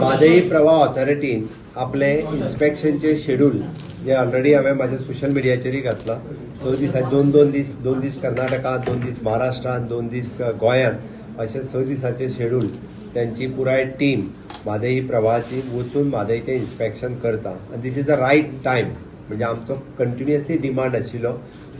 म्हादई प्रवाह ऑथॉरिटीन आपले इन्स्पेक्शनचे शेड्यूल जे ऑलरेडी हांवें म्हाज्या सोशल मिडियाचेरय घातला. 6 दिसा दोन दीस कर्नाटकांत, 2 दीस महाराष्ट्रांत, 2 दीस गोंयांत अशे 6 दिसाचे शेड्यूल त्यांची पुराय टीम म्हादई प्रवाहाची वचून म्हादईचें इन्स्पेक्शन करता. आनी this is the right time. म्हणजे आमचो कंटिन्युअसली डिमांड आशिल्लो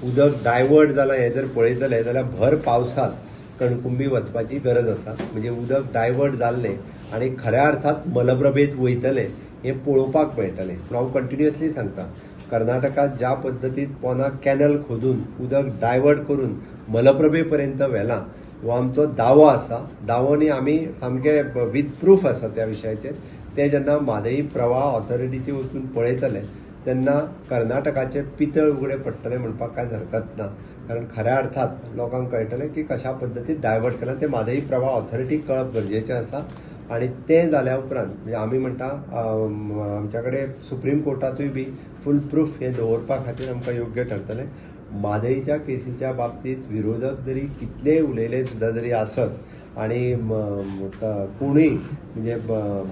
उदक डायवर्ट जालां हें जर पळयतलें जाल्यार भर पावसांत कणकुंबी वचपाची गरज आसा. म्हणजे उदक डायवर्ट जाल्लें आनी खऱ्या अर्थात मलप्रभेत वयतलें हें पळोवपाक मेळटलें. पूण हांव कंटिन्युअसली सांगता कर्नाटकात ज्या पद्दतीन पोना कॅनल खोदून उदक डायवर्ट करून मलप्रभे पर्यंत व्हेलां हो आमचो दावो आसा. दावोनी आमी सामके वीथ प्रूफ आसा त्या विशयाचेर. ते जेन्ना म्हादई प्रवाह ऑथॉरिटीचे वचून पळयतले तेन्ना कर्नाटकाचे पितळ उगडे पडटले म्हणपाक कांयच हरकत ना. कारण खऱ्या अर्थात लोकांक कळटलें की कशा पद्दतीन डायवर्ट केलां तें म्हादई प्रवाह ऑथॉरिटीक कळप गरजेचें आसा. आणि तें जाल्या उपरांत म्हणजे आमी म्हणटा आमच्या कडेन सुप्रीम कोर्टातूय बी फूल प्रूफ हें दवरपा खातीर आमकां योग्य ठरतलें. म्हादईच्या केसीच्या बाबतींत विरोधक जरी कितलेय उलयले सुद्दां जरी आसत आनी कोणूय म्हणजे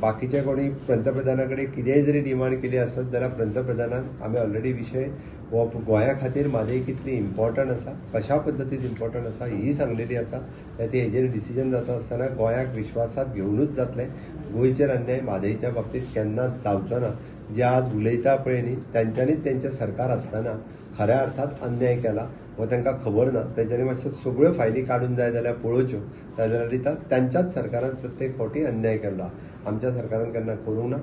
बाकीचे कोणी पंतप्रधाना कडेन कितेंय जरी डिमांड केली आसत जाल्यार पंतप्रधानाक आमी ऑलरेडी विशय हो गोंया खातीर म्हादई कितली इम्पॉर्टंट आसा, कशा पद्दतीन इम्पॉर्टंट आसा ही सांगलेली आसा. ते हेजेर डिसिजन जाता आसतना गोंयाक विश्वासात घेवनूच जातलें. गोंयचेर अन्याय म्हादईच्या बाबतींत केन्नाच जावचो ना. जे आज उलयता पळय न्ही तेंच्यांनीच तेंचें सरकार आसतना खऱ्या अर्थात अन्याय केला हो तांकां खबर ना. तेंच्यांनी मातशें सगळ्यो फायली काडून जाय जाल्यार पळोवच्यो. जाल्यार दिता तांच्याच सरकारान प्रत्येक फावटी अन्याय केला. आमच्या सरकारान केन्ना करूंक ना.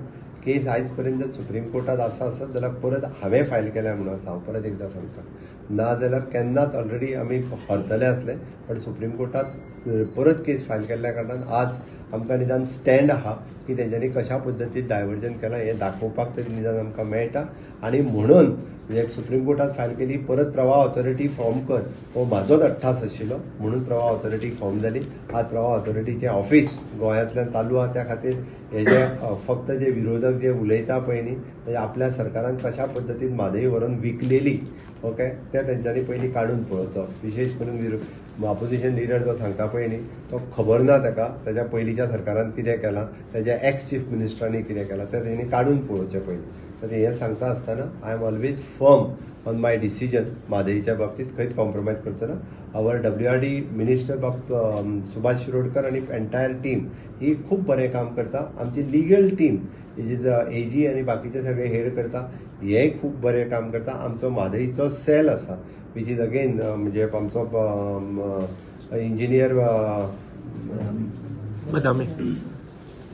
केस आयज पर्यंत सुप्रीम कोर्टात आसत जाल्यार परत हांवें फायल केल्या म्हणून आसा. हांव परत एकदां सांगता ना जाल्यार केन्नाच ऑलरेडी आमी हरतले आसले. पण सुप्रीम कोर्टात परत केस फायल केल्ल्या कारणान आज आमकां निदान स्टँड आहा की तेंच्यांनी कशा पद्दतीन डायवर्जन केलां हें दाखोवपाक तरी निदान आमकां मेळटा. आनी म्हणून म्हणजे सुप्रीम कोर्टात फायल केली परत प्रवाह ऑथॉरिटी फॉर्म कर हो म्हाजोच अट्टास आशिल्लो. म्हणून प्रवाह ऑथॉरिटी फॉर्म जाली. आज प्रवाह ऑथॉरिटीचें ऑफिस गोंयांतल्यान चालू आहा. त्या खातीर हे जे फक्त जे विरोधक जे उलयता पळय न्ही म्हणजे आपल्या सरकारान कशा पद्दतीन म्हादई व्हरून विकलेली ओके ते तेंच्यांनी पयलीं काडून पळोवचो. विशेश करून ऑपोजिशन लिडर जो सांगता पळय न्ही तो खबर ना ताका तेज्या पयलींच्या सरकारान कितें केलां, तेज्या एक्स चीफ मिनिस्टरांनी कितें केलां तें तेणी काडून पळोवचें पयलीं. तर हें सांगता आसतना I am always firm on my decision. म्हादईच्या बाबतींत खंयच कॉम्प्रोमायज करचो ना. Our WRD minister Subhash Shirodkar आनी एंटायर टीम ही खूब बरें काम करता. आमची लिगल टीम इज AG आनी बाकीचे सगळे हेड करता हेंय खूब बरें काम करता. आमचो म्हादईचो सेल आसा वीच इज अगेन म्हणजे आमचो इंजिनियर बदामी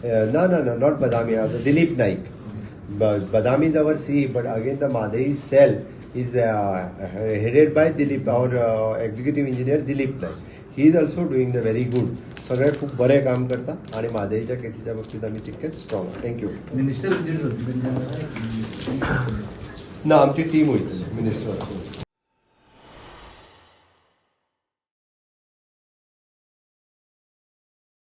ना not Badami Dilip Naik. Badami is our CE, but again the Madai cell is headed by Dilip, our executive engineer Dilip Naik. He is also doing the very good. सगळे खूप बरे काम करता आणि म्हादईच्या केसीच्या बाबतीत आम्ही तितकेच स्ट्रॉंग. थँक्यू. मिनिस्टर विजिट होती ना आमची टीम वयतली मिनिस्टर.